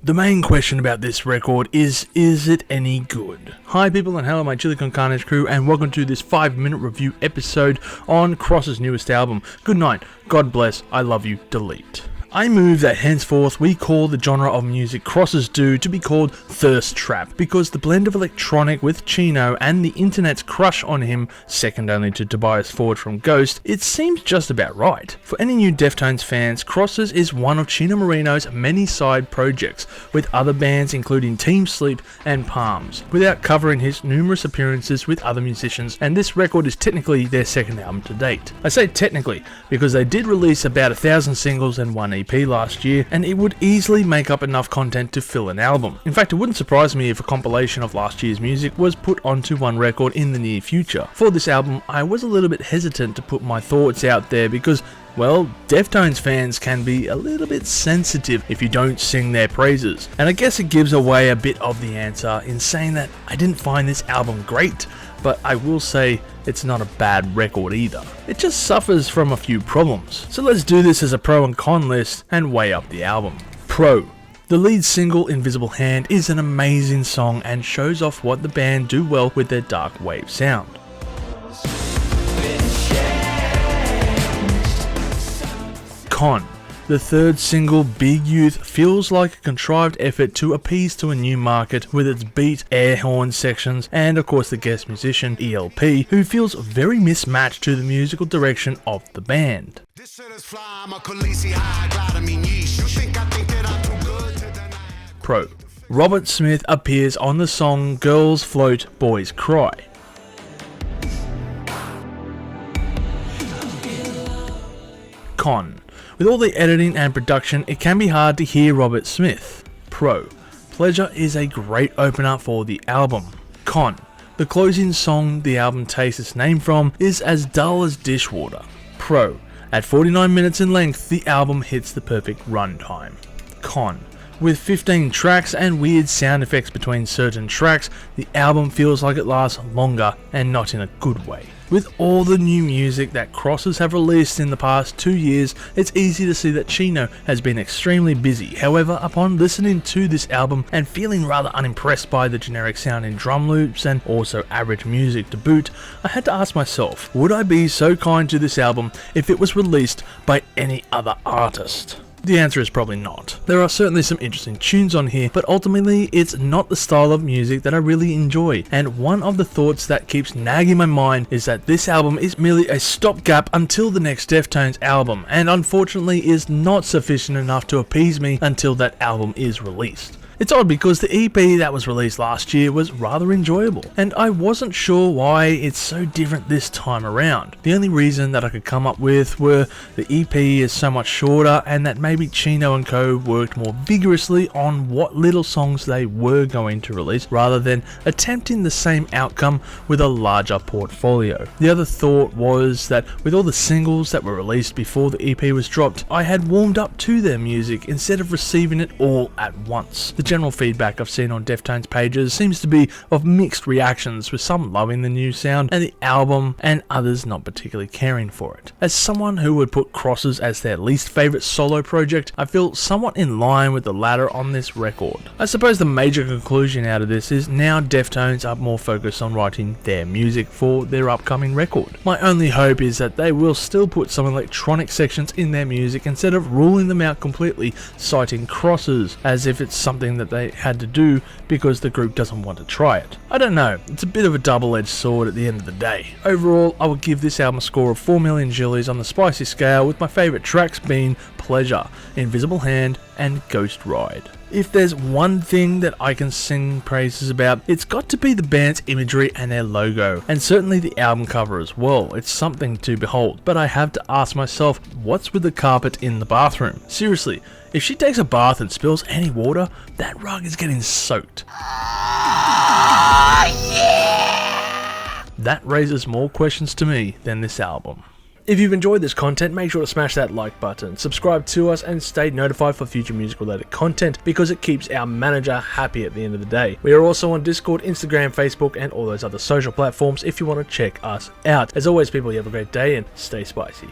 The main question about this record is it any good? Hi people and hello my Chili Con Carnage crew and welcome to this 5-minute review episode on Cross's newest album, Goodnight, God Bless, I Love You, Delete. I move that henceforth we call the genre of music Crosses do to be called thirst trap, because the blend of electronic with Chino and the internet's crush on him, second only to Tobias Forge from Ghost, it seems just about right. For any new Deftones fans, Crosses is one of Chino Moreno's many side projects, with other bands including Team Sleep and Palms, without covering his numerous appearances with other musicians, and this record is technically their second album to date. I say technically because they did release about 1,000 singles and one EP last year, and it would easily make up enough content to fill an album. In fact, it wouldn't surprise me if a compilation of last year's music was put onto one record in the near future. For this album, I was a little bit hesitant to put my thoughts out there because, well, Deftones fans can be a little bit sensitive if you don't sing their praises. And I guess it gives away a bit of the answer in saying that I didn't find this album great, but I will say it's not a bad record either. It just suffers from a few problems. So let's do this as a pro and con list and weigh up the album. Pro. The lead single, Invisible Hand, is an amazing song and shows off what the band do well with their dark wave sound. Con. The third single, Big Youth, feels like a contrived effort to appease to a new market with its beat, air horn sections, and of course the guest musician, ELP, who feels very mismatched to the musical direction of the band. Pro. Robert Smith appears on the song Girls Float, Boys Cry. Con. With all the editing and production, it can be hard to hear Robert Smith. Pro. Pleasure is a great opener for the album. Con. The closing song the album takes its name from is as dull as dishwater. Pro. At 49 minutes in length, the album hits the perfect runtime. Con. With 15 tracks and weird sound effects between certain tracks, the album feels like it lasts longer and not in a good way. With all the new music that Crosses have released in the past 2 years, it's easy to see that Chino has been extremely busy. However, upon listening to this album and feeling rather unimpressed by the generic sounding drum loops and also average music to boot, I had to ask myself, would I be so kind to this album if it was released by any other artist? The answer is probably not. There are certainly some interesting tunes on here, but ultimately it's not the style of music that I really enjoy, and one of the thoughts that keeps nagging my mind is that this album is merely a stopgap until the next Deftones album, and unfortunately is not sufficient enough to appease me until that album is released. It's odd because the EP that was released last year was rather enjoyable, and I wasn't sure why it's so different this time around. The only reason that I could come up with were the EP is so much shorter and that maybe Chino and co worked more vigorously on what little songs they were going to release rather than attempting the same outcome with a larger portfolio. The other thought was that with all the singles that were released before the EP was dropped, I had warmed up to their music instead of receiving it all at once. The general feedback I've seen on Deftones pages seems to be of mixed reactions, with some loving the new sound and the album and others not particularly caring for it. As someone who would put Crosses as their least favourite solo project, I feel somewhat in line with the latter on this record. I suppose the major conclusion out of this is now Deftones are more focused on writing their music for their upcoming record. My only hope is that they will still put some electronic sections in their music instead of ruling them out completely, citing Crosses as if it's something that they had to do because the group doesn't want to try it. I don't know, it's a bit of a double-edged sword at the end of the day. Overall, I would give this album a score of 4 million Jillies on the spicy scale, with my favourite tracks being Pleasure, Invisible Hand and Ghost Ride. If there's one thing that I can sing praises about, it's got to be the band's imagery and their logo, and certainly the album cover as well. It's something to behold, but I have to ask myself, what's with the carpet in the bathroom? Seriously, if she takes a bath and spills any water, that rug is getting soaked. That raises more questions to me than this album. If you've enjoyed this content, make sure to smash that like button, subscribe to us and stay notified for future music related content because it keeps our manager happy at the end of the day. We are also on Discord, Instagram, Facebook and all those other social platforms if you want to check us out. As always people, you have a great day and stay spicy.